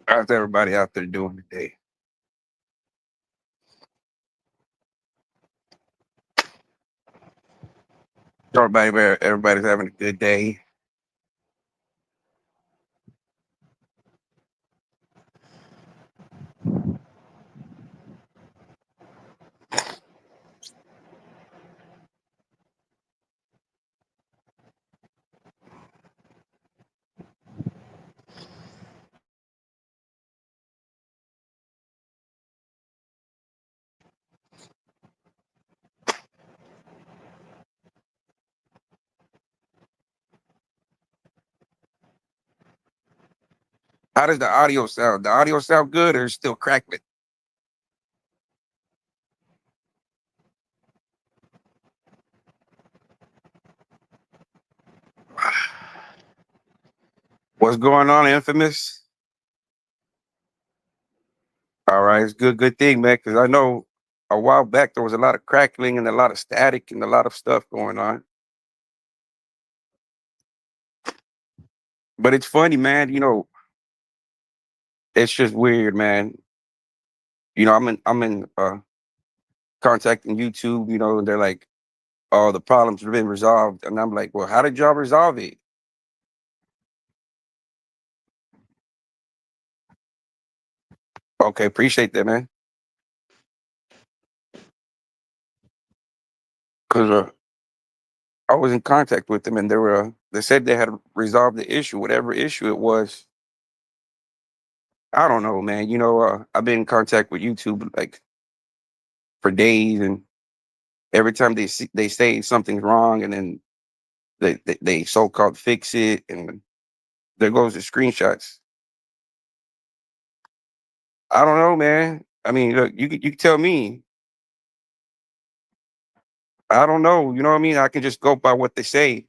How's everybody out there doing today? Everybody's having a good day. How does the audio sound? The audio sound good or still crackling? What's going on, Infamous? All right, it's good thing, man, because I know a while back there was a lot of crackling and a lot of static and a lot of stuff going on. But it's funny, man. It's just weird, man. I'm in contacting YouTube, and they're like, "Oh, the problems have been resolved," and I'm like, "Well, how did y'all resolve it?" Okay, appreciate that, man. Because I was in contact with them, and they said they had resolved the issue, whatever issue it was. I don't know, man. I've been in contact with YouTube like for days, and every time they say something's wrong, and then they so called fix it, and there goes the screenshots. I don't know, man. I mean, look, you can tell me. I don't know. You know what I mean? I can just go by what they say.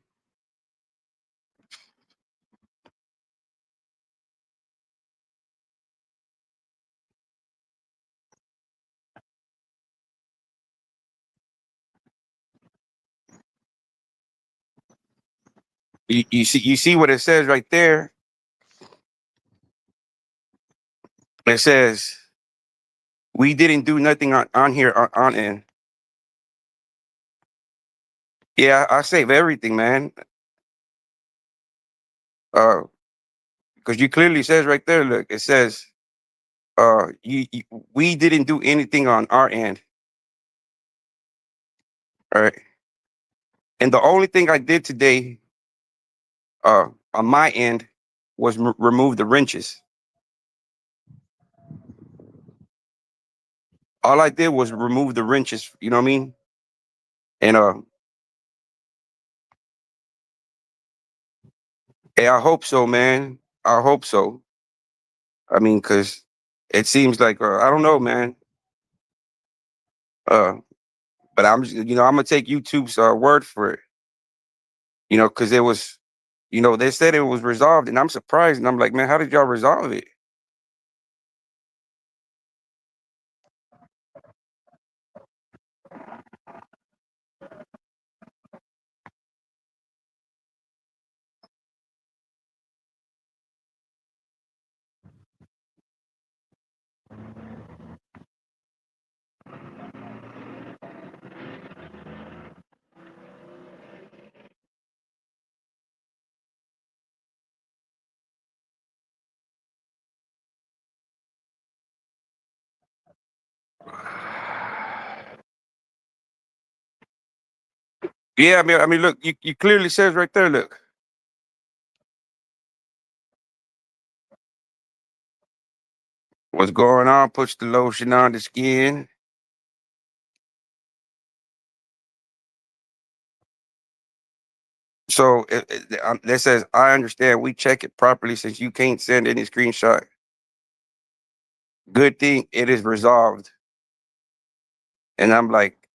You see what it says right there. It says we didn't do nothing on here on end. Yeah, I save everything, man. Uh, because you clearly says right there. Look, it says you we didn't do anything on our end. All right, and the only thing I did today, on my end, was remove the wrenches. All I did was remove the wrenches. You know what I mean? And hey, I hope so, man. I hope so. I mean, cause it seems like I don't know, man. Uh, but I'm gonna take YouTube's word for it. Cause it was, they said it was resolved, and I'm surprised, and I'm like, man, how did y'all resolve it? Yeah, I mean, look, you clearly says right there. Look, what's going on? Push the lotion on the skin. So that says, I understand. We check it properly since you can't send any screenshot. Good thing it is resolved. And I'm like,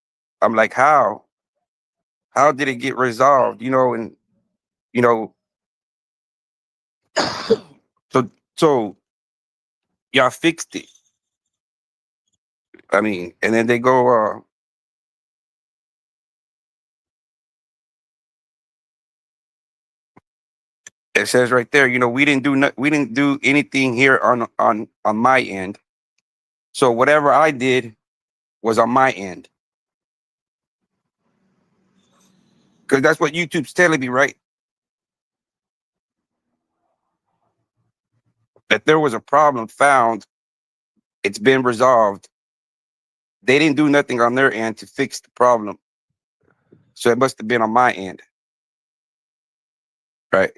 how? How did it get resolved? And you know, so y'all fixed it. I mean, and then they go, it says right there, we didn't do anything here on my end. So whatever I did was on my end. Because that's what YouTube's telling me, right? That there was a problem found, it's been resolved. They didn't do nothing on their end to fix the problem. So it must have been on my end. Right.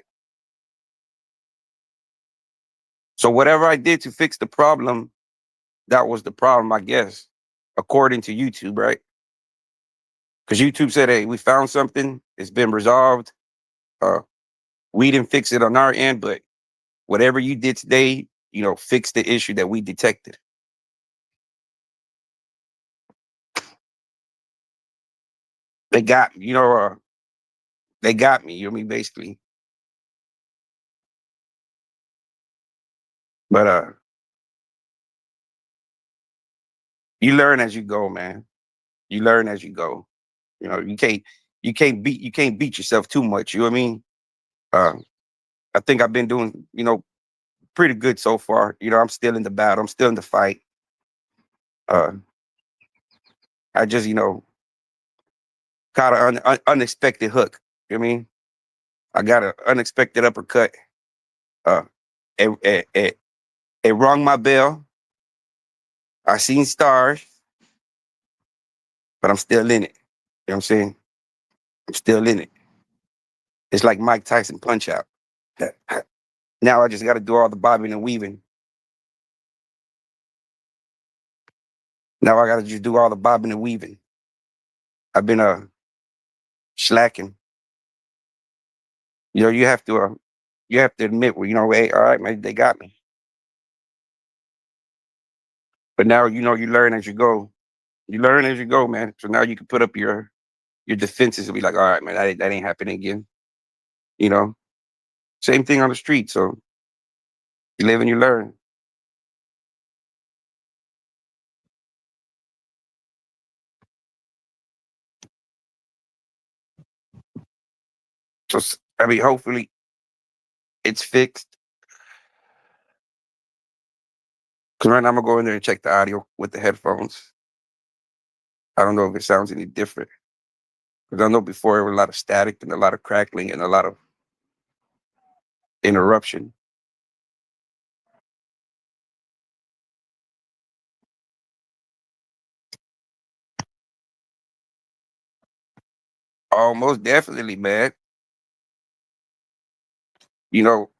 So whatever I did to fix the problem, that was the problem, I guess, according to YouTube, right? Because YouTube said, hey, we found something, it's been resolved. Uh, we didn't fix it on our end, but whatever you did today, fix the issue that we detected. They got me, they got me, basically. But you learn as you go, man. You learn as you go. You can't beat yourself too much. You know what I mean? Uh, I think I've been doing, pretty good so far. I'm still in the battle. I'm still in the fight. Uh, I just, caught an unexpected hook. You know what I mean? I got an unexpected uppercut. Uh, it rung my bell. I seen stars, but I'm still in it. You know what I'm saying? I'm still in it. It's like Mike Tyson punch out. Now I just got to do all the bobbing and weaving. Now I got to just do all the bobbing and weaving. I've been slacking. You have to admit, well, hey, all right, man, they got me. But now you learn as you go. You learn as you go, man. So now you can put up your defenses and be like, all right, man, that ain't happening again. You know, same thing on the street. So you live and you learn. So I mean, hopefully it's fixed. Cause right now I'm gonna go in there and check the audio with the headphones. I don't know if it sounds any different. Because I know before there was a lot of static and a lot of crackling and a lot of interruption. Oh, most definitely, man. You know,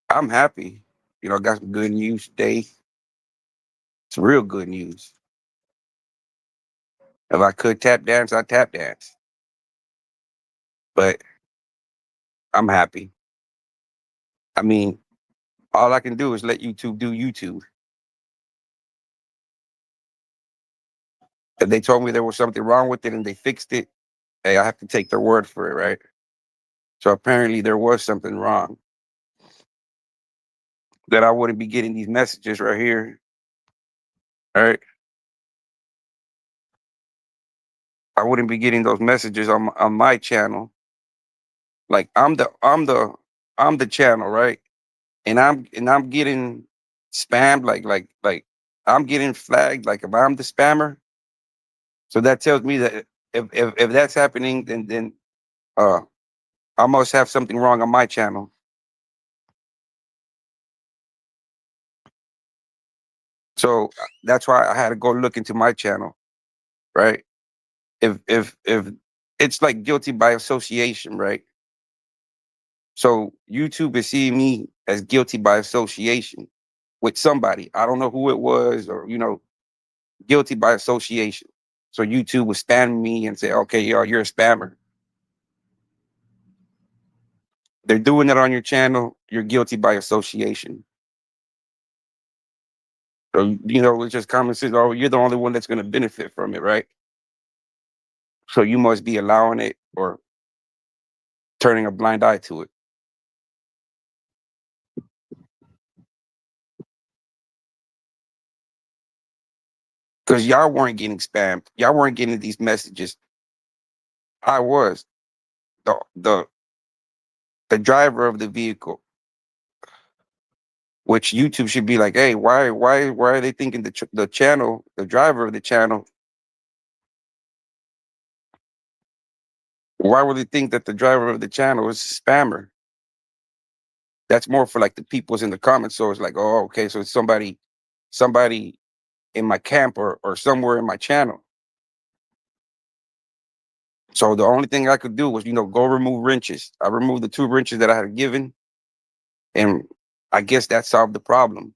I'm happy. I got some good news today. Some real good news. If I could tap dance, I'd tap dance. But I'm happy. I mean, all I can do is let YouTube do YouTube. If they told me there was something wrong with it and they fixed it, hey, I have to take their word for it, right? So apparently there was something wrong that I wouldn't be getting these messages right here. All right. I wouldn't be getting those messages on my channel. Like I'm the channel, right? And I'm getting spammed like I'm getting flagged like if I'm the spammer. So that tells me that if that's happening, then uh I must have something wrong on my channel. So that's why I had to go look into my channel. right? If it's like guilty by association, right? So YouTube is seeing me as guilty by association with somebody. I don't know who it was, or guilty by association. So YouTube was spamming me and say, okay, yo, you're a spammer. They're doing it on your channel. You're guilty by association. So, it's just common sense. Oh, you're the only one that's going to benefit from it, right? So you must be allowing it or turning a blind eye to it. Because y'all weren't getting spammed. Y'all weren't getting these messages. I was. The driver of the vehicle, which YouTube should be like, hey, why are they thinking the channel, the driver of the channel, why would they think that the driver of the channel is a spammer? That's more for like the people's in the comments. So it's like, oh, okay, so it's somebody in my camp or somewhere in my channel. So the only thing I could do was, go remove wrenches. I removed the 2 wrenches that I had given, and I guess that solved the problem,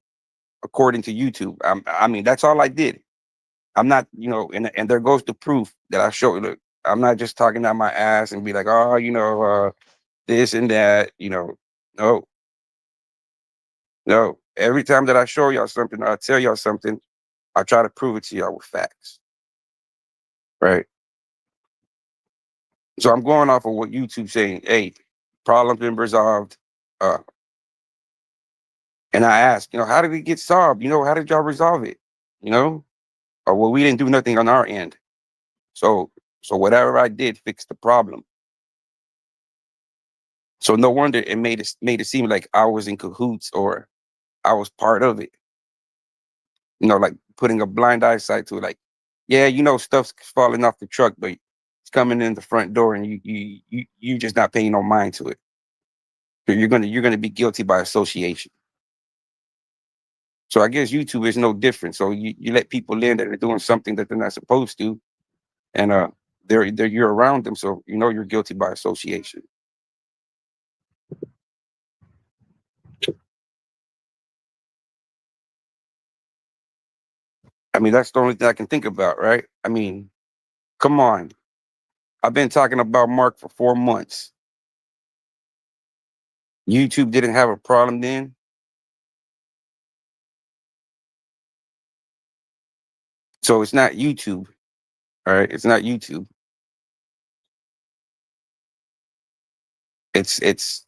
according to YouTube. I mean, that's all I did. I'm not, and there goes the proof that I showed. Look, I'm not just talking out my ass and be like, oh, this and that. No, no. Every time that I show y'all something, or I tell y'all something, I try to prove it to y'all with facts, right? So I'm going off of what YouTube saying. Hey, problem been resolved. Uh, and I asked, how did it get solved? How did y'all resolve it? You know, or well, we didn't do nothing on our end. So, whatever I did fixed the problem. So no wonder it made it seem like I was in cahoots or I was part of it. Like putting a blind eyesight to it. Like, yeah, stuff's falling off the truck, but it's coming in the front door, and you just not paying no mind to it. So you're gonna be guilty by association. So I guess YouTube is no different. So you let people in that are doing something that they're not supposed to, and they're you're around them, so you're guilty by association. I mean, that's the only thing I can think about, right? I mean, come on. I've been talking about Mark for 4 months. YouTube didn't have a problem then. So it's not YouTube. All right. It's not YouTube. It's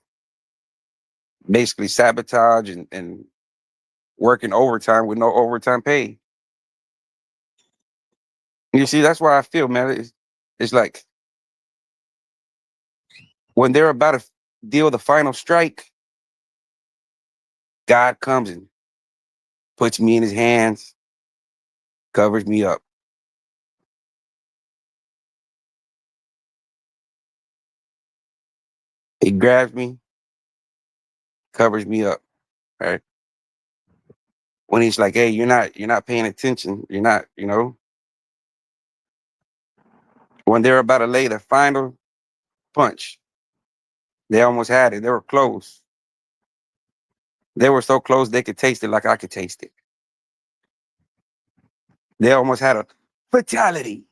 basically sabotage and working overtime with no overtime pay. You see, that's why I feel, man. It's like when they're about to deal the final strike, God comes and puts me in his hands, covers me up. He grabs me, covers me up. Right. When he's like, hey, you're not paying attention. You're not, when they're about to lay the final punch, they almost had it. They were close. They were so close they could taste it like I could taste it. They almost had a fatality.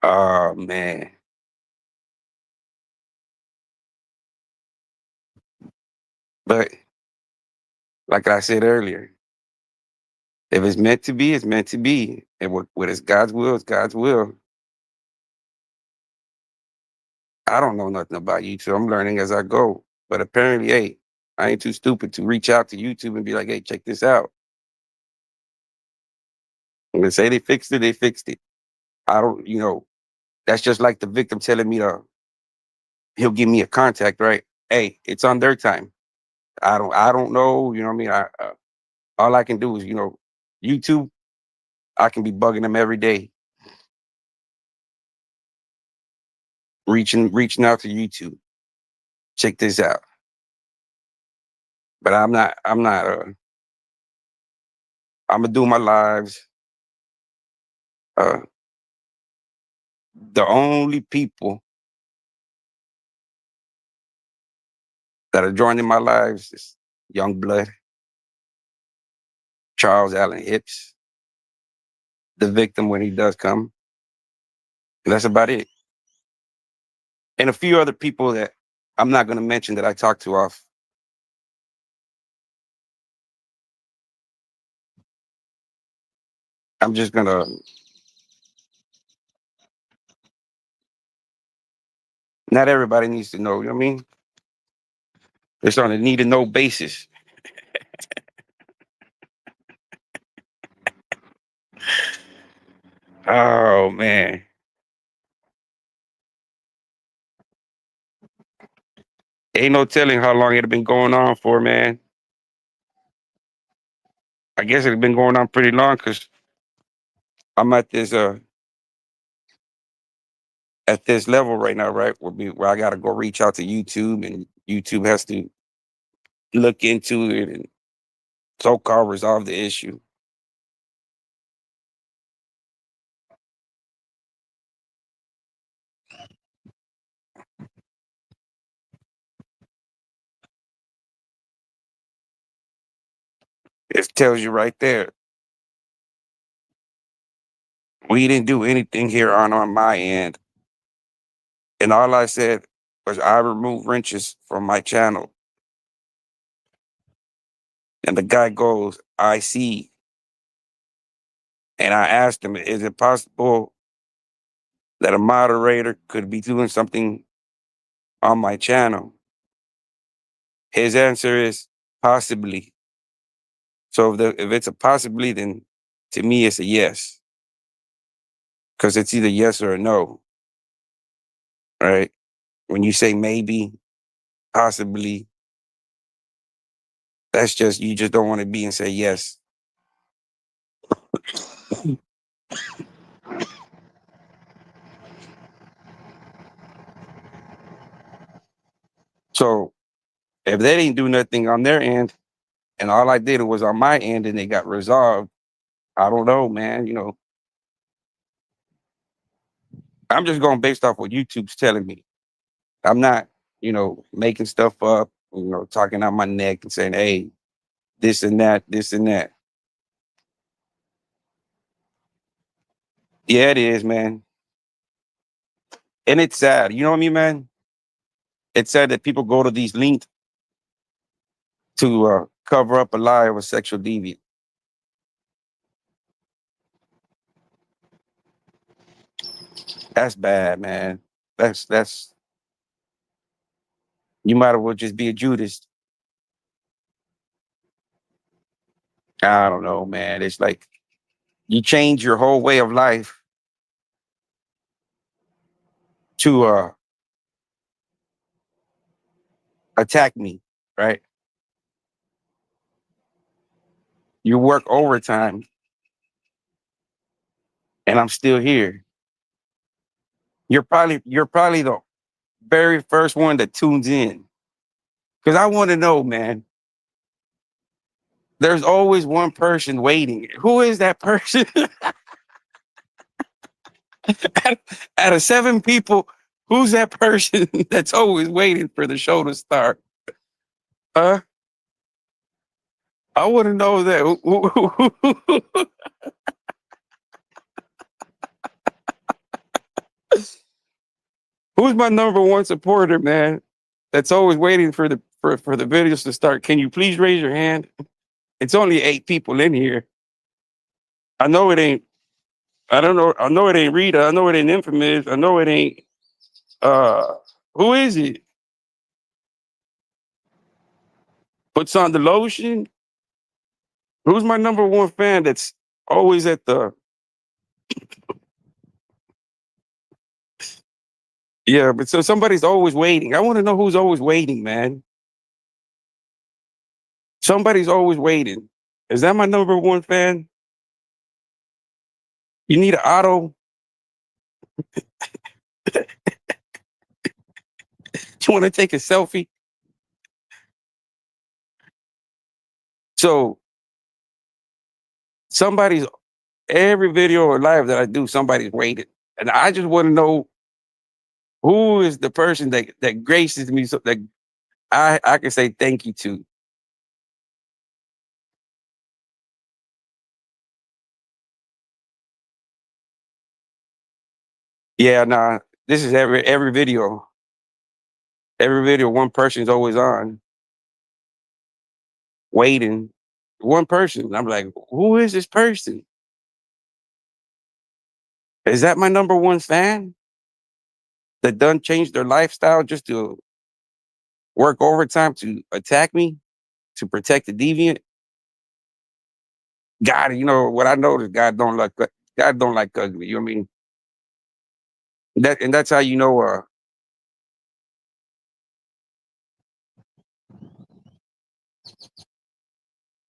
Oh man. But like I said earlier, if it's meant to be, it's meant to be. And what is God's will is God's will. I don't know nothing about YouTube. I'm learning as I go. But apparently, hey, I ain't too stupid to reach out to YouTube and be like, hey, check this out. When they say they fixed it, they fixed it. I don't, that's just like the victim telling me he'll give me a contact, right? Hey, it's on their time. I don't know, you know what I mean? All I can do is, YouTube, I can be bugging them every day, reaching out to YouTube. Check this out. But I'm not I'ma do my lives. Uh, the only people that are joining my lives is Young Blood, Charles Allen Hicks, the victim when he does come. And that's about it. And a few other people that I'm not gonna mention that I talk to off. I'm just gonna not everybody needs to know, you know what I mean? It's on a need to know basis. Oh man. Ain't no telling how long it had been going on for, man. I guess it had been going on pretty long because I'm at this level right now, right? Where I gotta go reach out to YouTube and YouTube has to look into it and so-called resolve the issue. It tells you right there. We didn't do anything here on my end. And all I said was I removed wrenches from my channel. And the guy goes, I see. And I asked him, is it possible that a moderator could be doing something on my channel? His answer is possibly. So if it's a possibly, then to me it's a yes. Because it's either yes or a no. Right? When you say maybe, possibly, that's just you just don't want to be and say yes. So if they didn't do nothing on their end, and all I did was on my end and it got resolved, I don't know, man. I'm just going based off what YouTube's telling me. I'm not, making stuff up, talking out my neck and saying, hey, this and that, this and that. Yeah, it is, man. And it's sad. You know what I mean, man? It's sad that people go to these links to cover up a lie of a sexual deviant. That's bad, man. That's you might as well just be a Judas. I don't know, man. It's like you change your whole way of life to attack me, right? You work overtime and I'm still here. You're probably the very first one that tunes in. Cause I want to know, man. There's always one person waiting. Who is that person? out, out of seven people, who's that person that's always waiting for the show to start? Uh, I want to know that. Who's my number one supporter, man? That's always waiting for the videos to start. Can you please raise your hand? It's only 8 people in here. I know it ain't. I don't know. I know it ain't Rita. I know it ain't Infamous. I know it ain't. Uh, who is it? Puts on the lotion. Who's my number one fan? That's always at the. Yeah, but so somebody's always waiting. I want to know who's always waiting, man. Somebody's always waiting. Is that my number one fan? You need an auto. You want to take a selfie? So Somebody's every video or live that I do, somebody's waited, and I just want to know who is the person that graces me so that I can say thank you to. Yeah, nah, this is every video. Every video, one person's always on waiting. One person. I'm like, who is this person? Is that my number one fan that done changed their lifestyle just to work overtime to attack me, to protect the deviant? God, you know what I noticed, God don't like ugly. You know what I mean? That's how you know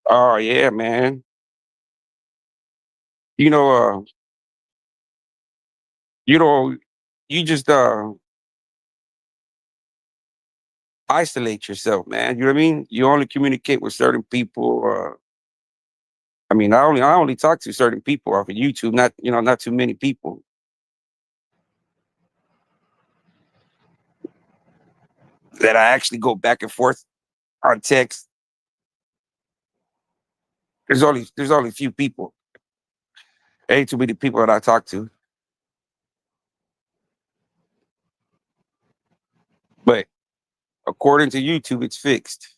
oh yeah, man. You know, you know, you just isolate yourself, man. You know what I mean? You only communicate with certain people. I mean, I only talk to certain people off of YouTube, not not too many people that I actually go back and forth on text. There's only a few people. Ain't too many people that I talk to. But according to YouTube, it's fixed.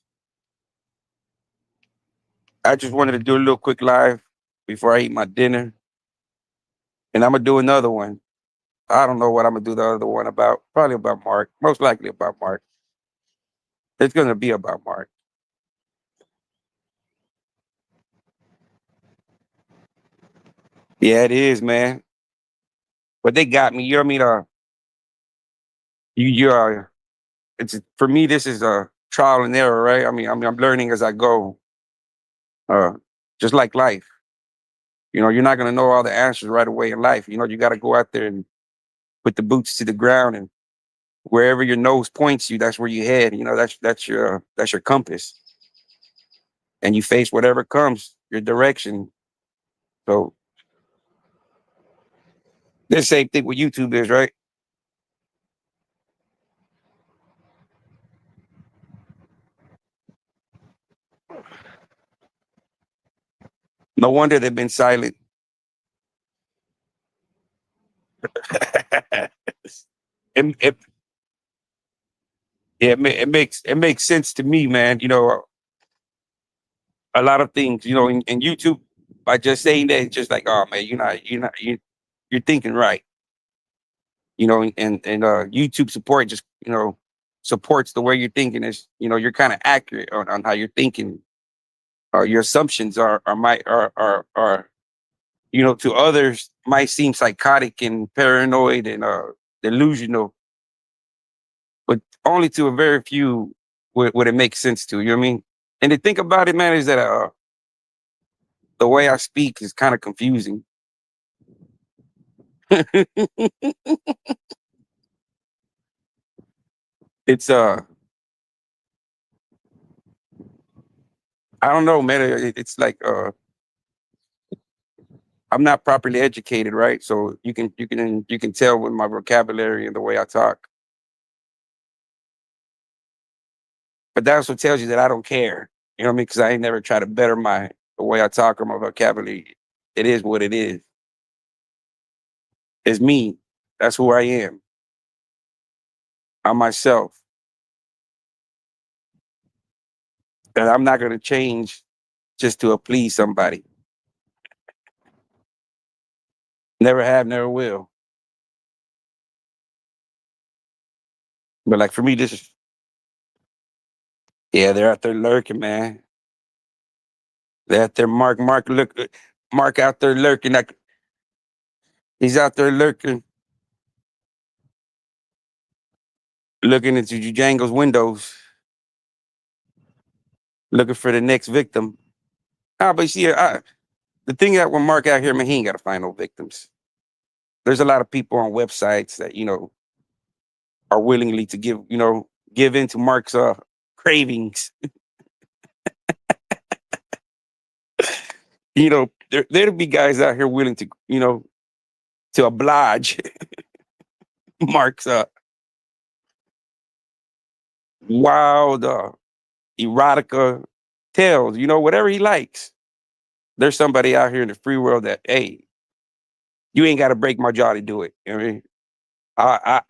I just wanted to do a little quick live before I eat my dinner, and I'm gonna do another one. I don't know what I'm gonna do the other one about. Probably about Mark. Most likely about Mark. It's gonna be about Mark. Yeah, it is, man. But they got me. You know what I mean? You it's for me. This is a trial and error, right? I'm learning as I go. Uh, just like life. You're not gonna know all the answers right away in life. You got to go out there and put the boots to the ground, and wherever your nose points you, that's where you head. That's your compass, and you face whatever comes your direction. So the same thing with YouTube is, right? No wonder they've been silent. it, yeah, it makes sense to me, man. A lot of things, in YouTube, by just saying that, it's just like, oh man, you're thinking right. And YouTube support just supports the way you're thinking. Is you're kind of accurate on how you're thinking. Your assumptions are to others might seem psychotic and paranoid and delusional, but only to a very few would it make sense to. You know what I mean? And to think about it, man, is that the way I speak is kind of confusing. It's I don't know, man. It's like I'm not properly educated, right? So you can tell with my vocabulary and the way I talk. But that also tells you that I don't care. You know what I mean? Because I ain't never try to better the way I talk or my vocabulary. It is what it is. It's me. That's who I am. I'm myself. And I'm not gonna change just to please somebody. Never have, never will. But like for me, this is yeah, they're out there lurking, man. They're out there, Mark out there lurking. He's out there lurking, looking into Django's windows, looking for the next victim. But see, the thing that when Mark out here, man, he ain't got to find no victims. There's a lot of people on websites that are willingly to give in to Mark's cravings. There'll be guys out here willing to, to oblige Mark's wild erotica tales, whatever he likes. There's somebody out here in the free world that, hey, you ain't got to break my jaw to do it. You know what I mean?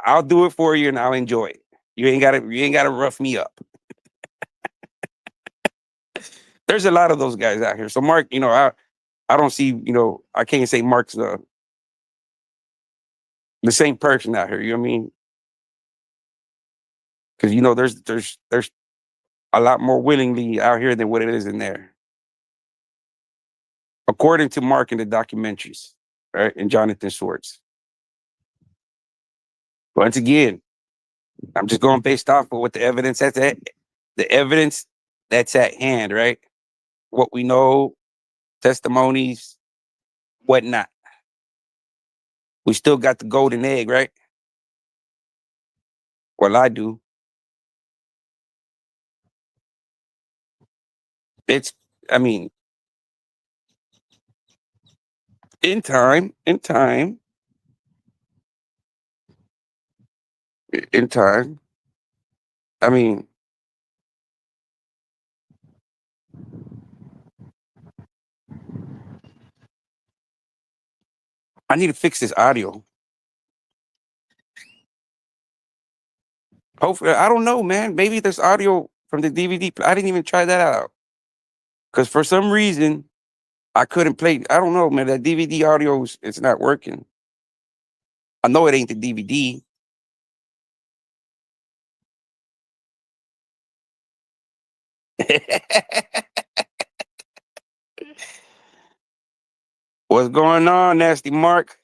I'll do it for you and I'll enjoy it. You ain't gotta rough me up. There's a lot of those guys out here. So Mark, I don't see, I can't say Mark's the same person out here. You know what I mean? Because there's a lot more willingly out here than what it is in there, according to Mark in the documentaries, right? And Jonathan Swartz. Once again, I'm just going based off of what the evidence that's at hand, right? What we know, testimonies, whatnot. We still got the golden egg, right? Well, I do. It's, I mean, in time, in time. I mean, I need to fix this audio. Hopefully, I don't know, man. Maybe there's audio from the DVD. I didn't even try that out because for some reason I couldn't play. I don't know, man. That DVD audio it's not working. I know it ain't the DVD. What's going on, Nasty Mark?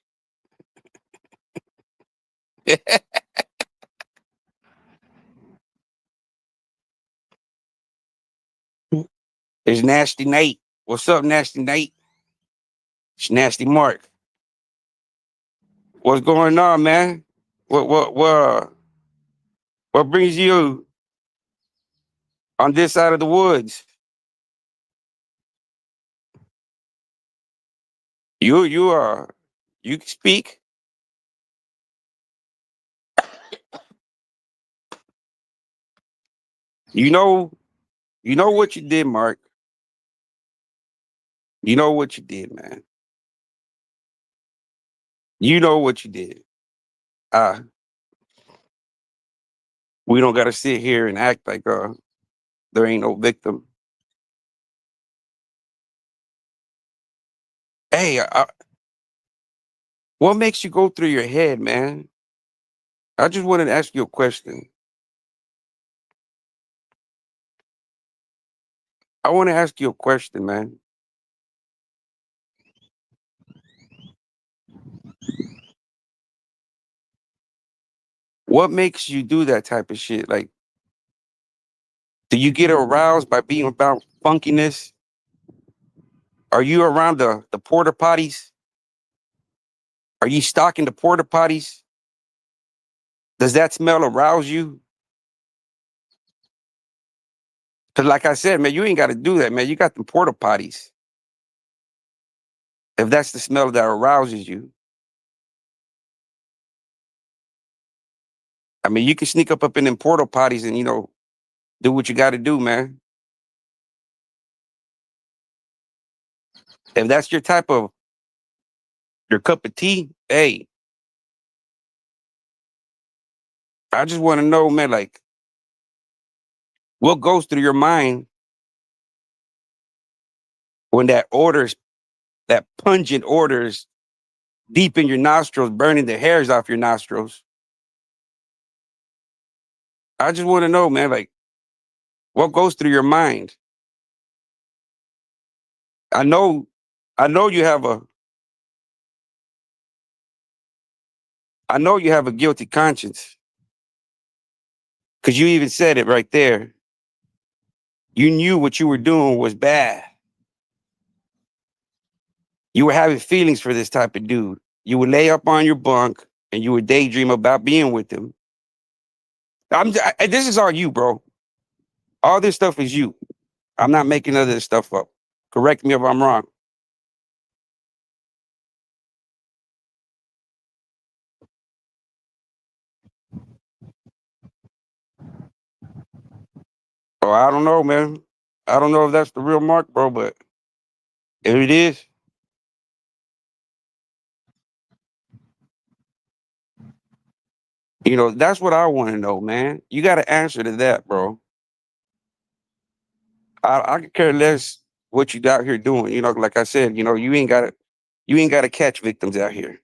It's Nasty Nate. What's up, Nasty Nate? It's Nasty Mark. What's going on, man? What brings you on this side of the woods? You can speak. You know what you did, Mark. You know what you did, man. You know what you did. Uh, we don't gotta sit here and act like there ain't no victim. Hey, what makes you go through your head, man? I just wanted to ask you a question. I want to ask you a question, man. What makes you do that type of shit? Like, do you get aroused by being about funkiness? Are you around the porta potties? Are you stalking the porta potties? Does that smell arouse you? Cause like I said, man, you ain't got to do that, man. You got the porta potties. If that's the smell that arouses you, I mean, you can sneak up in them porta potties and do what you got to do, man. If that's your cup of tea, hey, I just want to know, man, like, what goes through your mind when that pungent odors deep in your nostrils, burning the hairs off your nostrils? I just want to know, man, like, what goes through your mind? I know, I know you have a, I know you have a guilty conscience because you even said it right there. You knew what you were doing was bad. You were having feelings for this type of dude. You would lay up on your bunk and you would daydream about being with him. This is all you, bro. All this stuff is you. I'm not making none of this stuff up. Correct me if I'm wrong. Oh, I don't know, man. I don't know if that's the real mark, bro, but if it is, that's what I want to know, man. You got to answer to that, bro. I could care less what you out here doing. Like I said, you ain't got to catch victims out here.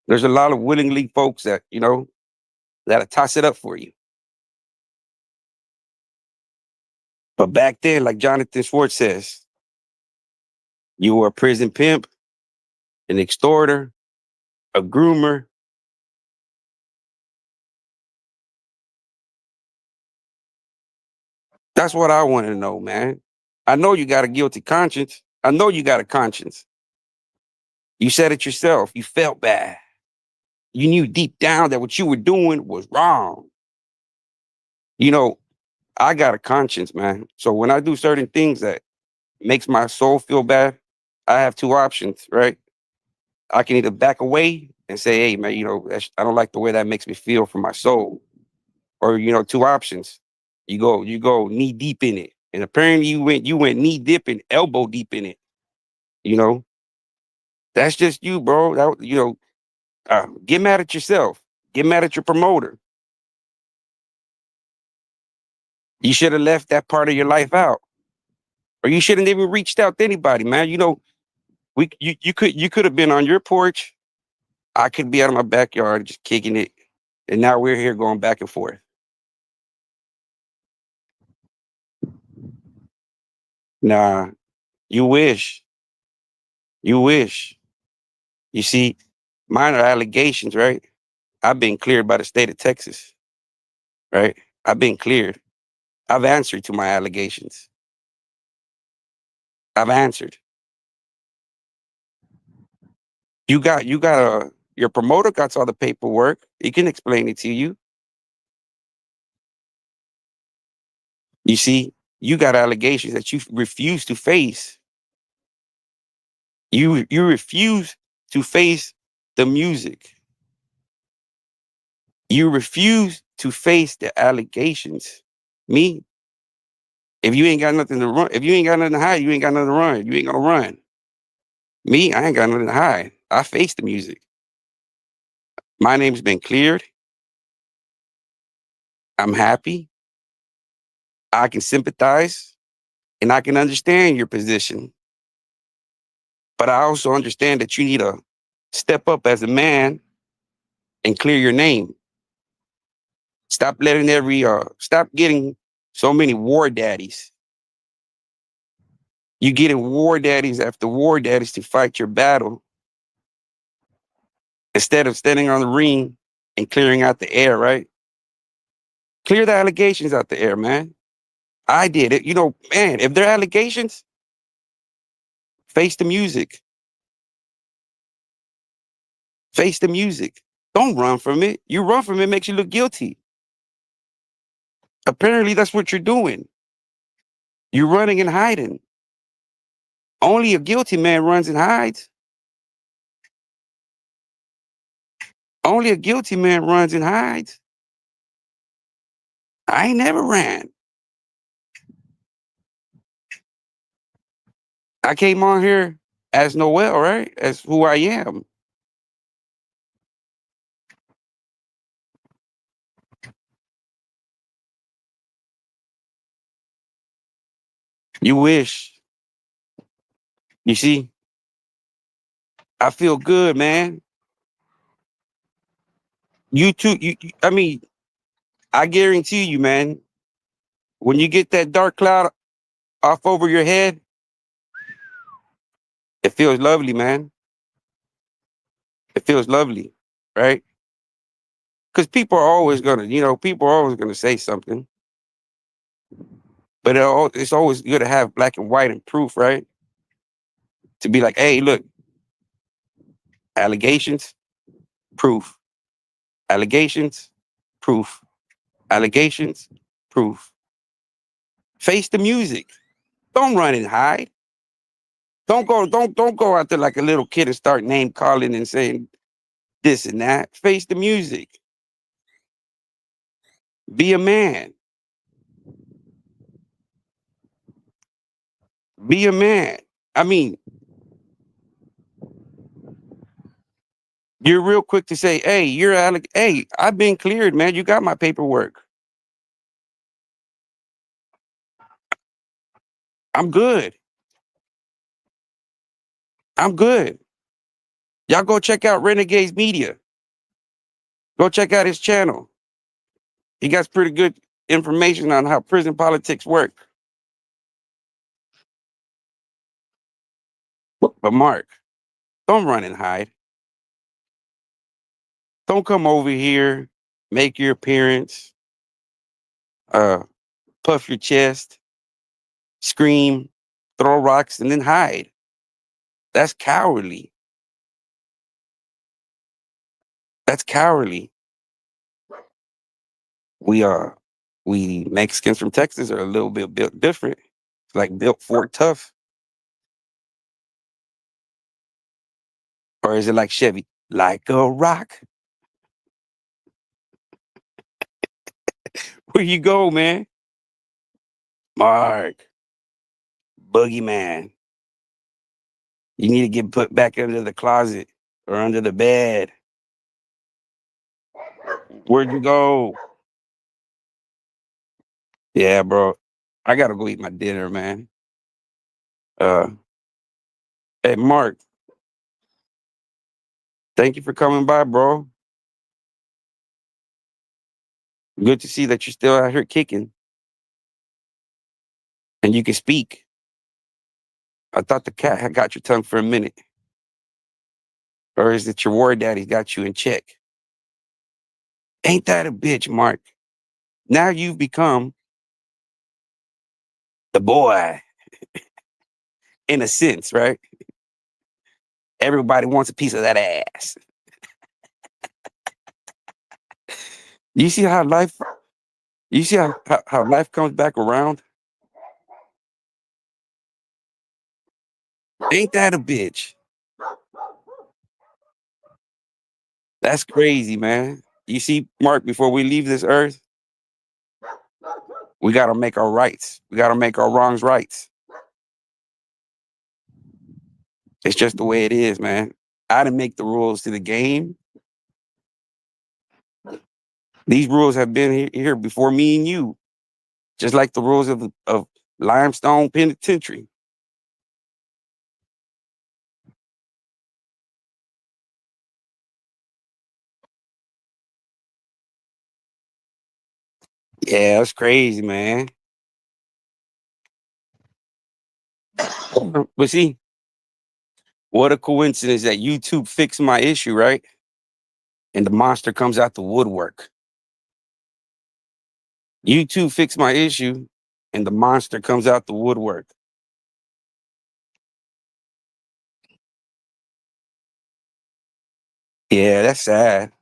There's a lot of willingly folks that'll toss it up for you. But back then, like Jonathan Schwartz says, you were a prison pimp, an extorter, a groomer. That's what I want to know, man. I know you got a guilty conscience. I know you got a conscience. You said it yourself. You felt bad. You knew deep down that what you were doing was wrong. You know, I got a conscience, man. So when I do certain things that makes my soul feel bad, I have two options, right? I can either back away and say, "Hey, man, I don't like the way that makes me feel for my soul," or two options. You go knee deep in it, and apparently you went knee deep and elbow deep in it. You know, that's just you, bro. Get mad at yourself. Get mad at your promoter. You should have left that part of your life out, or you shouldn't even reached out to anybody, man. You could have been on your porch. I could be out of my backyard just kicking it, and now we're here going back and forth. Nah, you wish. You wish. You see, mine are allegations, right? I've been cleared by the state of Texas, right? I've been cleared. I've answered to my allegations. I've answered. Your promoter got all the paperwork. He can explain it to you. You see, you got allegations that you refuse to face. You refuse to face the music. You refuse to face the allegations. Me, if you ain't got nothing to run, if you ain't got nothing to hide, you ain't got nothing to run. You ain't gonna run. Me, I ain't got nothing to hide. I face the music. My name's been cleared. I'm happy. I can sympathize and I can understand your position. But I also understand that you need to step up as a man and clear your name. Stop getting so many war daddies. You getting war daddies after war daddies to fight your battle instead of standing on the ring and clearing out the air, right? Clear the allegations out the air, man. I did it. Man, if they're allegations, face the music. Face the music. Don't run from it. You run from it makes you look guilty. Apparently, that's what you're doing. You're running and hiding. Only a guilty man runs and hides. Only a guilty man runs and hides. I ain't never ran. I came on here as Noel, right? As who I am. You wish. You see, I feel good, man. You too. I mean, I guarantee you, man, when you get that dark cloud off over your head, it feels lovely, man. It feels lovely, right? Because people are always gonna say something, but it's always good to have black and white and proof, right? To be like, hey, look, allegations, proof, allegations, proof, allegations, proof. Face the music. Don't run and hide. Don't go out there like a little kid and start name calling and saying this and that. Face the music. Be a man. Be a man. I mean, you're real quick to say, "Hey, hey, I've been cleared, man. You got my paperwork. I'm good. I'm good." Y'all go check out Renegades Media. Go check out his channel. He got pretty good information on how prison politics work. But Mark, don't run and hide. Don't come over here, make your appearance, uh, puff your chest, scream, throw rocks, and then hide. That's cowardly. That's cowardly. We are we Mexicans from Texas are a little bit built different. Like built Fort Tough. Or is it like Chevy? Like a rock. Where you go, man? Mark, boogeyman. You need to get put back under the closet or under the bed. Where'd you go? Yeah, bro. I gotta go eat my dinner, man. Uh, hey, Mark, thank you for coming by, bro. Good to see that you're still out here kicking and you can speak. I thought the cat had got your tongue for a minute. Or is it your war daddy got you in check? Ain't that a bitch, Mark? Now you've become the boy, in a sense, right? Everybody wants a piece of that ass. You see how life you see how life comes back around? Ain't that a bitch? That's crazy, man. You see, Mark, before we leave this earth, we gotta make our rights. We gotta make our wrongs rights. It's just the way it is, man. I didn't make the rules to the game. These rules have been here before me and you, just like the rules of Limestone Penitentiary. Yeah, it's crazy, man. But see, what a coincidence that YouTube fixed my issue, right? And the monster comes out the woodwork. YouTube fixed my issue, and the monster comes out the woodwork. Yeah, that's sad.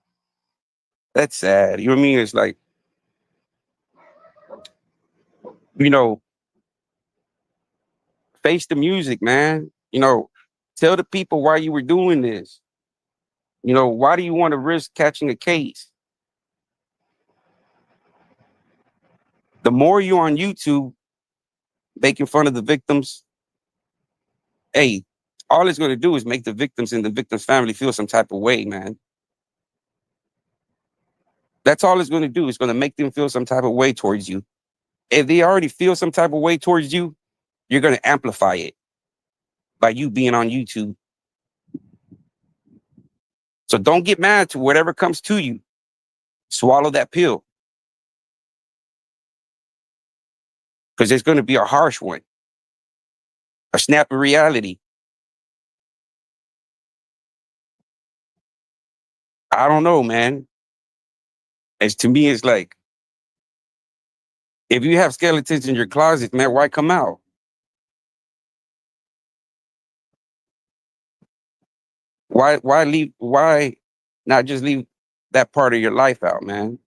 That's sad. You know what I mean? It's like, you know, face the music, man. Tell the people why you were doing this. Why do you want to risk catching a case? The more you're on YouTube making fun of the victims, hey, all it's going to do is make the victims and the victim's family feel some type of way, man. That's all it's going to do. It's going to make them feel some type of way towards you. If they already feel some type of way towards you, you're going to amplify it by you being on YouTube. So don't get mad to whatever comes to you. Swallow that pill because it's going to be a harsh one, a snap of reality. I don't know, man. As to me, it's like if you have skeletons in your closet, man, why come out? Why leave? Why not just leave that part of your life out, man?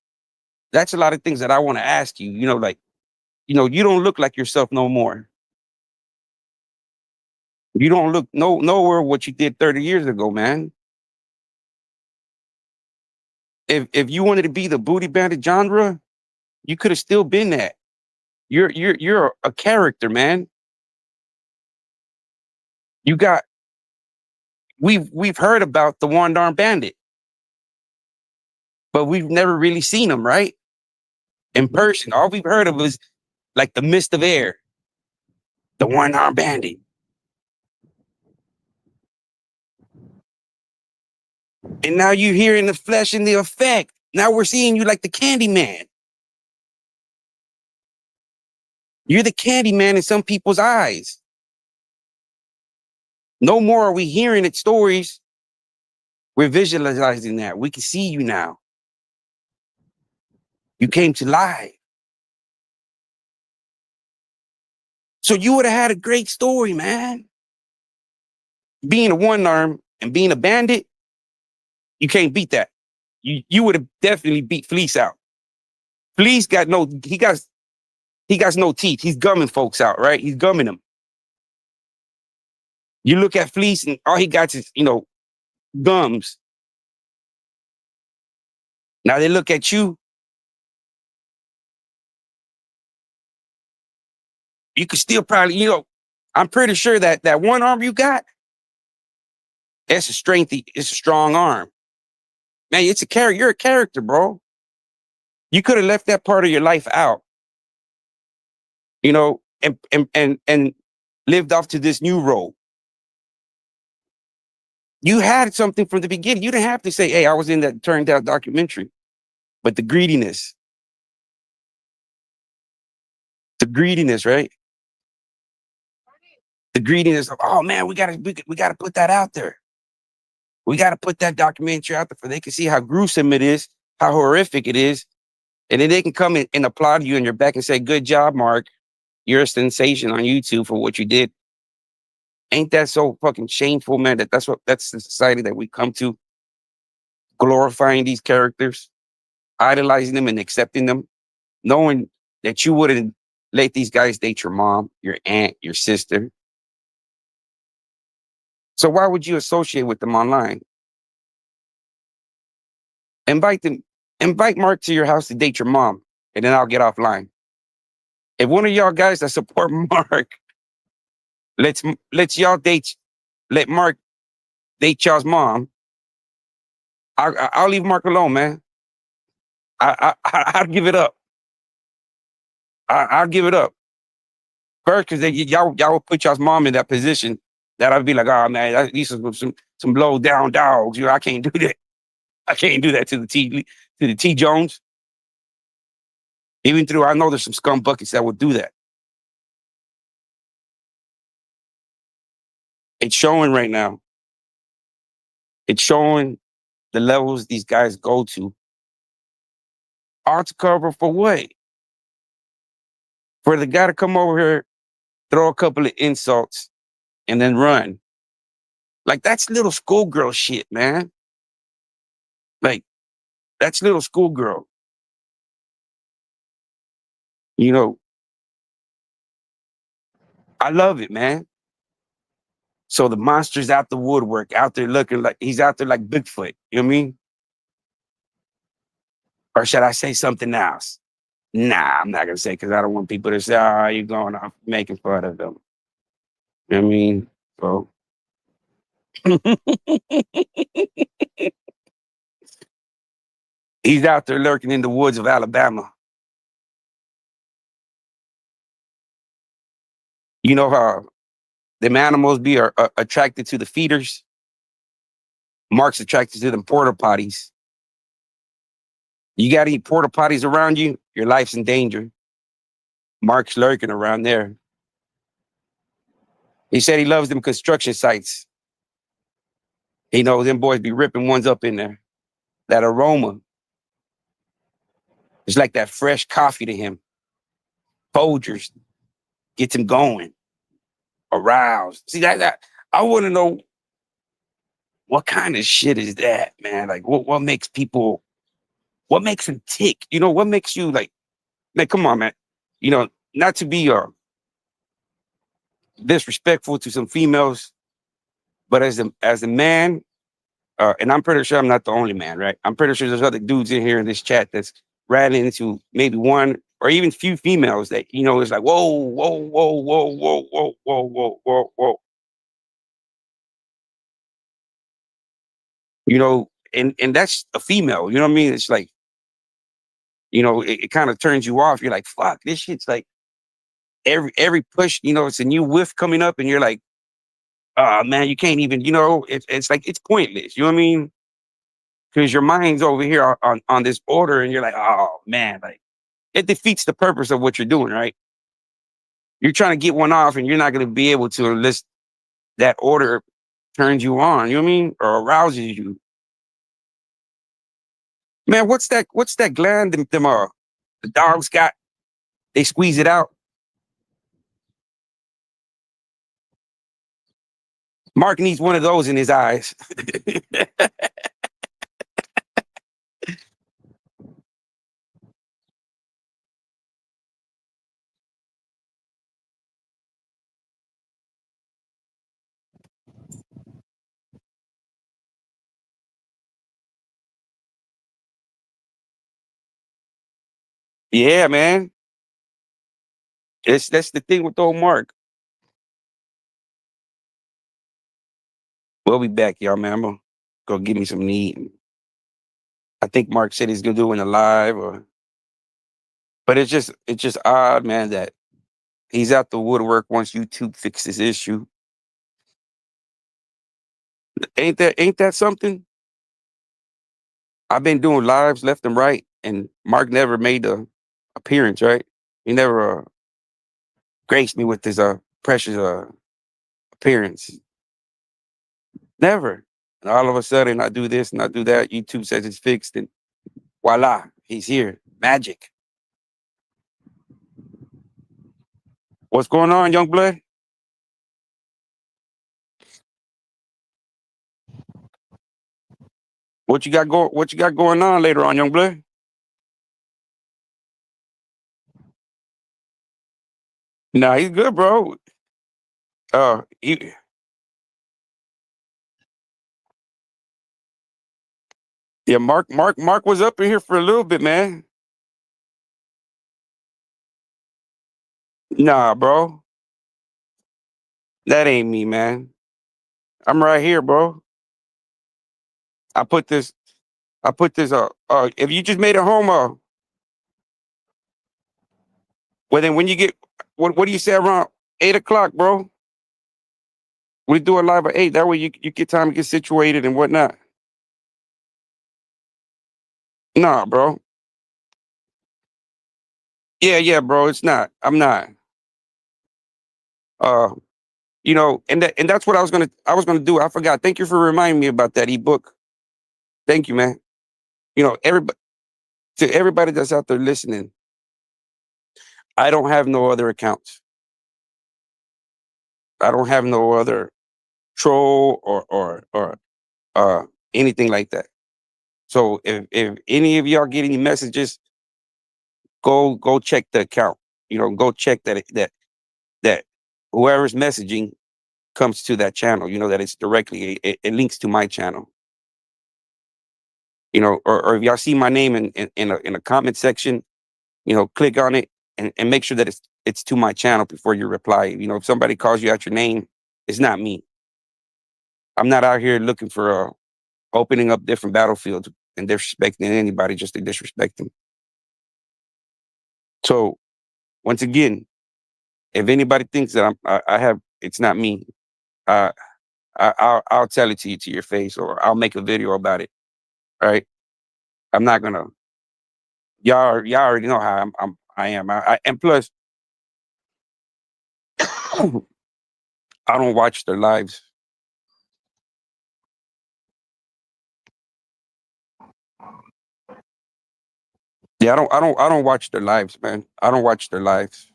That's a lot of things that I want to ask you. You don't look like yourself no more. You don't look nowhere what you did 30 years ago, man. If you wanted to be the booty bandit genre, you could have still been that. You're a character, man. You got we've heard about the one-armed bandit, but we've never really seen him, right? In person. All we've heard of was like the mist of air, the one-armed bandit. And now you're hearing the flesh and the effect. Now we're seeing you like the Candyman. You're the Candyman in some people's eyes. No more are we hearing it stories. We're visualizing that. We can see you now. You came to life. So you would have had a great story, man. Being a one-arm and being a bandit, you can't beat that. You would have definitely beat Fleece out. Fleece got no no teeth. He's gumming folks out, right? He's gumming them. You look at Fleece and all he got is, gums. Now they look at you. You could still probably, I'm pretty sure that one arm you got, it's a strong arm. Man, you're a character, bro. You could have left that part of your life out, and lived off to this new role. You had something from the beginning. You didn't have to say, hey, I was in that turned out documentary. But the greediness, right? The greediness of, oh man, we gotta put that out there. We gotta put that documentary out there so they can see how gruesome it is, how horrific it is. And then they can come and applaud you in your back and say, good job, Mark. You're a sensation on YouTube for what you did. Ain't that so fucking shameful, man? That's the society that we come to. Glorifying these characters, idolizing them and accepting them, knowing that you wouldn't let these guys date your mom, your aunt, your sister. So why would you associate with them online? Invite Mark to your house to date your mom, and then I'll get offline. If one of y'all guys that support Mark, let Mark date y'all's mom, I'll leave Mark alone, man. I'll give it up. I'll give it up. First, because y'all will put y'all's mom in that position that I'd be like, oh man, these are some low down dogs. I can't do that. I can't do that to the T Jones. Even though I know there's some scum buckets that would do that. It's showing right now. It's showing the levels these guys go to. All to cover for what? For the guy to come over here, throw a couple of insults, and then run. Like, that's little schoolgirl shit, man. Like, that's little schoolgirl. I love it, man. So the monster's out the woodwork, out there looking like he's out there like Bigfoot. You know what I mean? Or should I say something else? Nah, I'm not gonna say, because I don't want people to say, "Oh, you're going off making fun of them." You know what I mean? So he's out there lurking in the woods of Alabama. You know how them animals are attracted to the feeders? Mark's attracted to them porta potties. You got any porta potties around you, your life's in danger. Mark's lurking around there. He said he loves them construction sites. He knows them boys be ripping ones up in there. That aroma. It's like that fresh coffee to him. Folgers gets him going, aroused. See that I want to know, what kind of shit is that, man? Like, what makes them tick? What makes you like, man, come on, man. Not to be disrespectful to some females, but as a man, and I'm pretty sure I'm not the only man, right? I'm pretty sure there's other dudes in here in this chat that's ran into maybe one or even few females that, it's like, whoa, whoa, whoa, whoa, whoa, whoa, whoa, whoa, whoa, whoa. and that's a female, you know what I mean? It's like, it kind of turns you off. You're like, fuck, this shit's like every push, it's a new whiff coming up, and you're like, oh man, you can't even, it's like it's pointless. You know what I mean? Because your mind's over here on this order, and you're like, oh man, like it defeats the purpose of what you're doing, right? You're trying to get one off, and you're not going to be able to unless that order turns you on. You know what I mean? Or arouses you. Man, what's that gland the dogs got? They squeeze it out. Mark needs one of those in his eyes. Yeah, man. That's the thing with old Mark. We'll be back, y'all, man. I'm gonna go get me some meat. I think Mark said he's gonna do it in a live, but it's just odd, man, that he's out the woodwork once YouTube fixed this issue. Ain't that something? I've been doing lives left and right, and Mark never made a appearance, right? He never graced me with his precious appearance. Never. And all of a sudden, I do this and I do that. YouTube says it's fixed, and voila, he's here. Magic. What's going on, young blood? What you got going on later on, young blood? Nah, he's good, bro. He Yeah, Mark was up in here for a little bit, man. Nah, bro. That ain't me, man. I'm right here, bro. I put this if you just made it home, well then when you get what do you say around 8 o'clock, bro? We do it live at 8. That way you get time to get situated and whatnot. Nah, bro. Yeah, bro. It's not. I'm not. Uh, and that's what I was gonna do. I forgot. Thank you for reminding me about that ebook. Thank you, man. Everybody to everybody that's out there listening, I don't have no other accounts. I don't have no other troll or anything like that. So if any of y'all get any messages, go check the account. Go check that whoever's messaging comes to that channel. That it's directly it links to my channel. Or if y'all see my name in a comment section, click on it and make sure that it's to my channel before you reply. If somebody calls you out your name, it's not me. I'm not out here looking for opening up different battlefields and disrespecting anybody just to disrespect them. So once again, if anybody thinks that I have, it's not me. Uh, I'll tell it to you to your face, or I'll make a video about it. All right. I'm not gonna. Y'all already know how I am. And plus, I don't watch their lives. Yeah, I don't watch their lives, man. I don't watch their lives.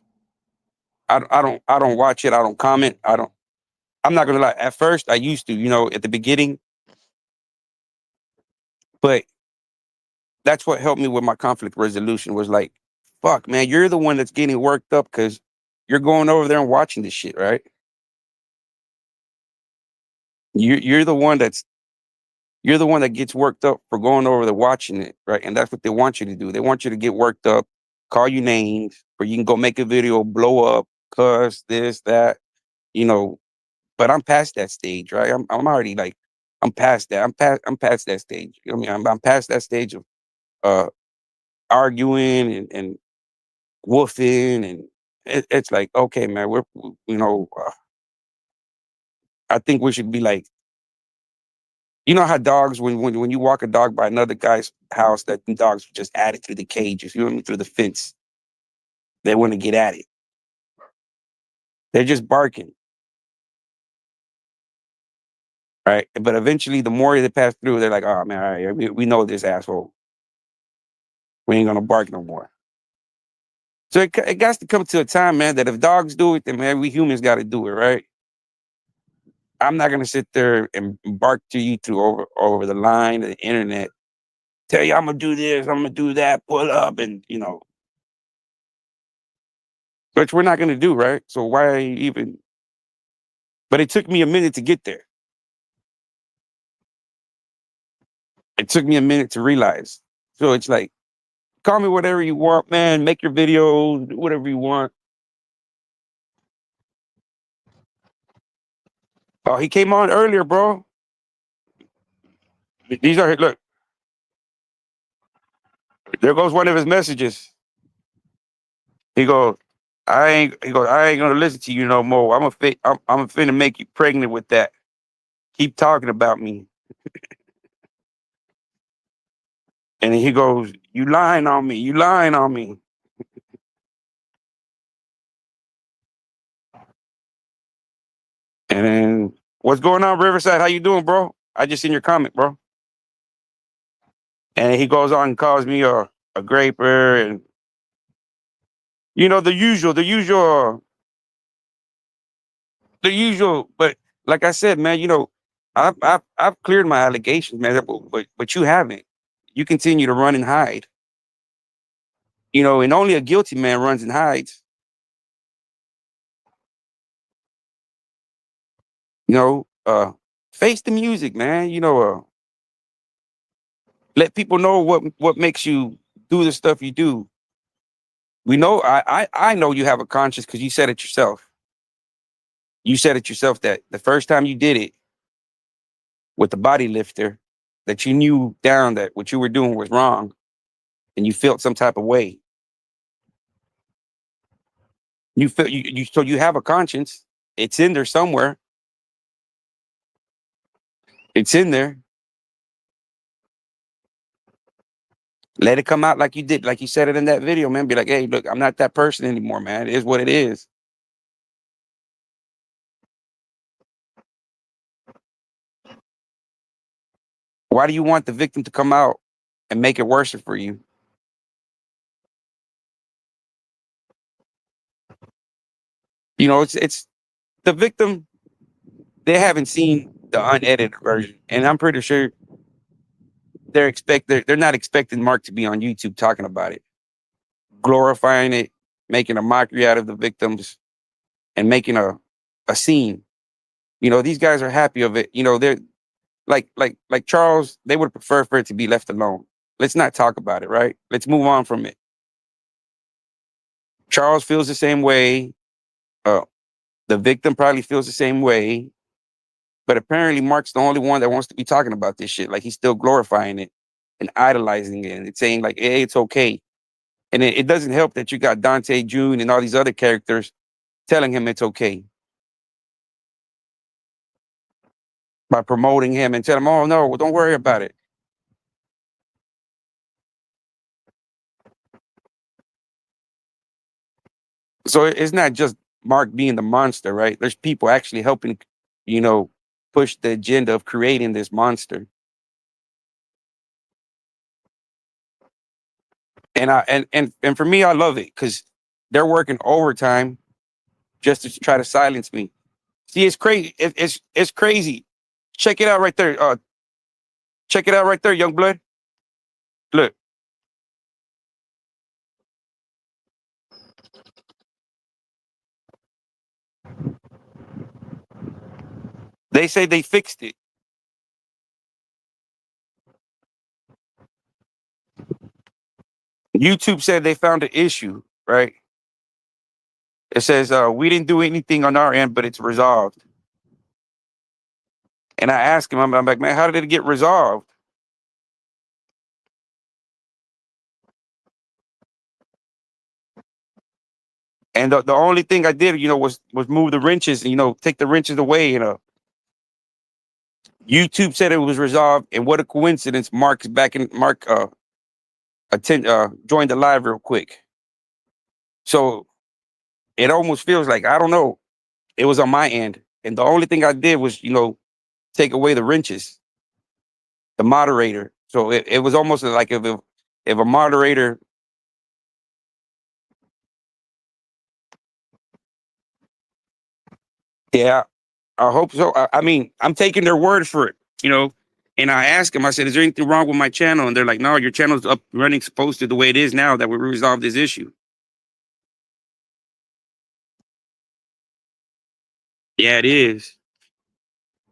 I don't watch it. I don't comment. I'm not gonna lie. At first, I used to, at the beginning, but that's what helped me with my conflict resolution. Was like, fuck, man, you're the one that's getting worked up because you're going over there and watching this shit, right? You're the one that gets worked up for going over there watching it, right? And that's what they want you to do. They want you to get worked up, call you names, or you can go make a video, blow up, cuss, this, that, you know. But I'm past that stage, right? I'm already like, I'm past that. I'm past that stage. You know what I mean? I'm past that stage of uh arguing and woofing, and it's like, okay, man, you know, I think we should be like, you know how dogs, when you walk a dog by another guy's house, that the dogs just add it through the cages, you know what I mean, through the fence. They want to get at it. They're just barking, right? But eventually, the more they pass through, they're like, oh man, all right, we know this asshole. We ain't gonna bark no more. So it got to come to a time, man, that if dogs do it, then man, we humans got to do it, right? I'm not gonna sit there and bark to you through over the line, the internet, tell you I'm gonna do this, I'm gonna do that, pull up, and you know, which we're not gonna do, right? So why even? But it took me a minute to get there. It took me a minute to realize. So it's like, call me whatever you want, man. Make your videos, do whatever you want. Oh, he came on earlier, bro. These are look. There goes one of his messages. He goes, I ain't. He goes, I ain't gonna listen to you no more. I'm finna make you pregnant with that. Keep talking about me. And he goes, you lying on me. You lying on me. And then, what's going on, Riverside? How you doing, bro? I just seen your comment, bro. And he goes on and calls me a graper, and you know the usual. But like I said, man, you know, I've cleared my allegations, man. But you haven't. You continue to run and hide. You know, and only a guilty man runs and hides. You know, face the music, man. You know, let people know what makes you do the stuff you do. We know I know you have a conscience because you said it yourself. You said it yourself that the first time you did it with the body lifter, that you knew down that what you were doing was wrong, and you felt some type of way. You feel you so you have a conscience. It's in there somewhere. It's in there. Let it come out like you did, like you said it in that video, man. Be like, hey, look, I'm not that person anymore, man. It is what it is. Why do you want the victim to come out and make it worse for you? You know, it's the victim. They haven't seen the unedited version, and I'm pretty sure they're not expecting Mark to be on YouTube talking about it, glorifying it, making a mockery out of the victims, and making a scene. You know, these guys are happy of it. You know, they're like Charles. They would prefer for it to be left alone. Let's not talk about it, right? Let's move on from it. Charles feels the same way. Uh, the victim probably feels the same way. But apparently, Mark's the only one that wants to be talking about this shit. Like he's still glorifying it and idolizing it, and it's saying like, "Hey, it's okay." And it doesn't help that you got Dante June and all these other characters telling him it's okay by promoting him and telling him, "Oh no, well, don't worry about it." So it's not just Mark being the monster, right? There's people actually helping, you know, push the agenda of creating this monster. And for me, I love it because they're working overtime just to try to silence me. See, it's crazy. It's crazy. Check it out right there. Check it out right there, young blood. Look, they say they fixed it. YouTube said they found an issue, right? It says we didn't do anything on our end, but it's resolved. And I asked him, I'm like, man, how did it get resolved? And the only thing I did, was move the wrenches, take the wrenches away. YouTube said it was resolved, and what a coincidence! Mark's back in. Mark joined the live real quick. So it almost feels like, I don't know. It was on my end, and the only thing I did was, take away the wrenches, the moderator. So it was almost like if a moderator. Yeah, I hope so. I mean, I'm taking their word for it, you know. And I asked them, I said, "Is there anything wrong with my channel?" And they're like, "No, your channel's up running, supposed to the way it is now that we resolved this issue." Yeah, it is,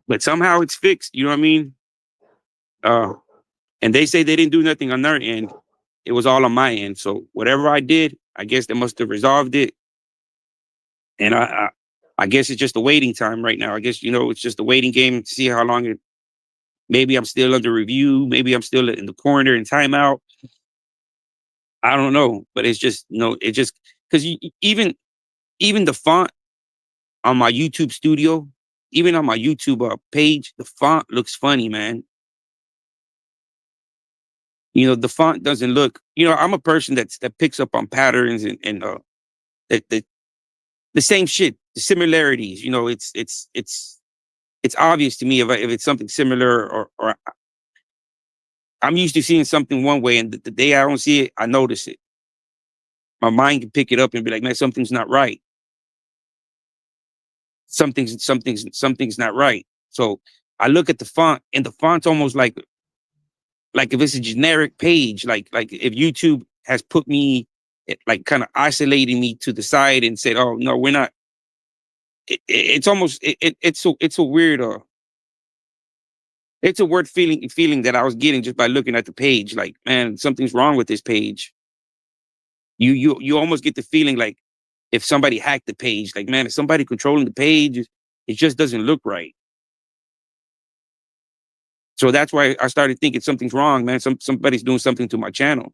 but somehow it's fixed. You know what I mean? Uh, and they say they didn't do nothing on their end. It was all on my end. So whatever I did, I guess they must have resolved it. And I guess it's just a waiting time right now. I guess it's just a waiting game to see how long it. Maybe I'm still under review. Maybe I'm still in the corner in timeout. I don't know, but it's just it just because even the font on my YouTube studio, even on my YouTube page, the font looks funny, man. The font doesn't look. I'm a person that picks up on patterns and the the same shit, the similarities. It's obvious to me if it's something similar or I'm used to seeing something one way, and the day I don't see it, I notice it. My mind can pick it up and be like, man, something's not right. Something's not right. So I look at the font, and the font's almost like if it's a generic page, like if YouTube has put me like kind of isolating me to the side and said, "Oh no, we're not." It's almost it's a weird feeling that I was getting just by looking at the page. Like, man, something's wrong with this page. You almost get the feeling like if somebody hacked the page. Like, man, if somebody controlling the page, it just doesn't look right. So that's why I started thinking something's wrong, man. Somebody's doing something to my channel.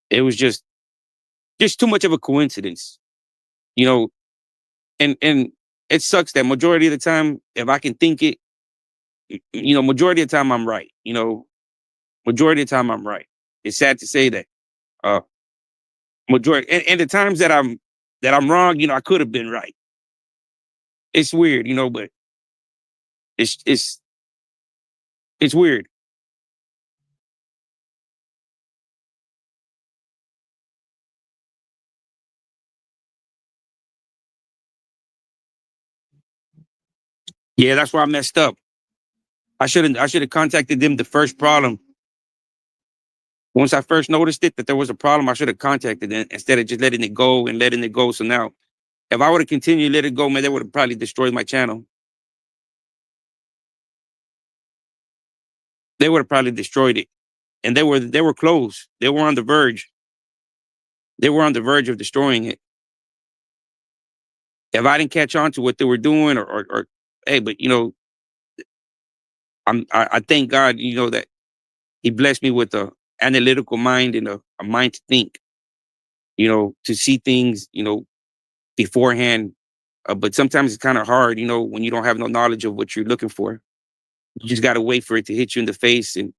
It was just too much of a coincidence, you know. And it sucks that majority of the time, if I can think it, majority of the time I'm right. Majority of the time I'm right. It's sad to say that. Uh, majority and the times that I'm wrong, I could have been right. It's weird, but it's it's it's weird. Yeah, that's why I messed up. I should have contacted them the first problem. Once I first noticed it that there was a problem, I should have contacted them instead of just letting it go and letting it go. So now, if I would have continued to let it go, man, they would have probably destroyed my channel. They would have probably destroyed it. And they were close. They were on the verge. They were on the verge of destroying it. If I didn't catch on to what they were doing, or hey, but I thank God, that He blessed me with a analytical mind and a mind to think, to see things, beforehand. But sometimes it's kind of hard, when you don't have no knowledge of what you're looking for. You just got to wait for it to hit you in the face, and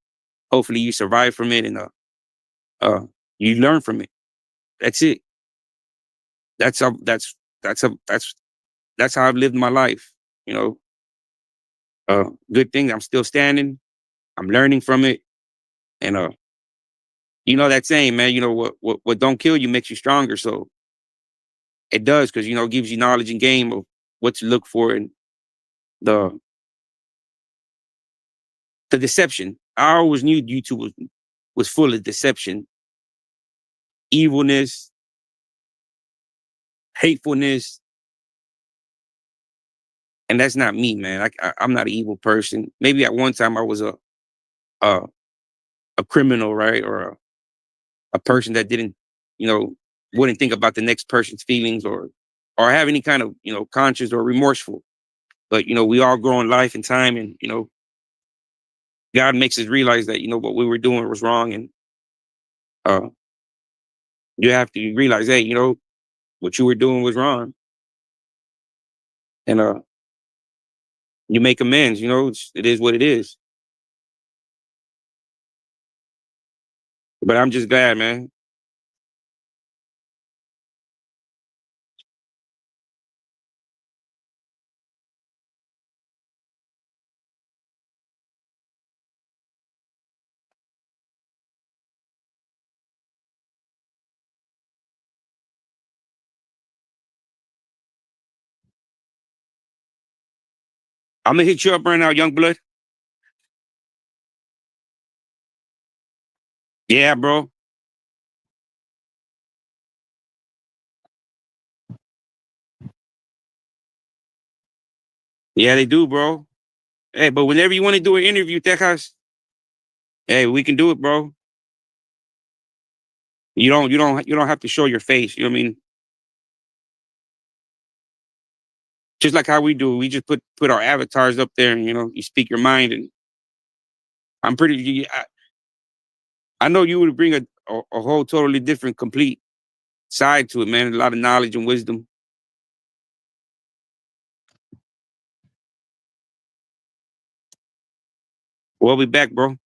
hopefully you survive from it, and uh, you learn from it. That's it. That's how. That's how I've lived my life. You know, good thing I'm still standing. I'm learning from it, and that saying, man. What don't kill you makes you stronger. So it does, because it gives you knowledge and game of what to look for, and the the deception. I always knew YouTube was full of deception, evilness, hatefulness, and that's not me, man. I'm not an evil person. Maybe at one time I was a, a criminal, right, or a person that didn't, you know, wouldn't think about the next person's feelings, or have any kind of conscious or remorseful. But we all grow in life and time, and God makes us realize that what we were doing was wrong, and uh, you have to realize, hey, what you were doing was wrong, and you make amends. It is what it is. But I'm just glad, man. I'm gonna hit you up right now, young blood. Yeah, bro. Yeah, they do, bro. Hey, but whenever you want to do an interview, Texas, hey, we can do it, bro. You don't have to show your face. You know what I mean? Just like how we do. We just put our avatars up there, and you speak your mind. And I'm I know you would bring a whole totally different, complete side to it, man. A lot of knowledge and wisdom. We'll be back, bro.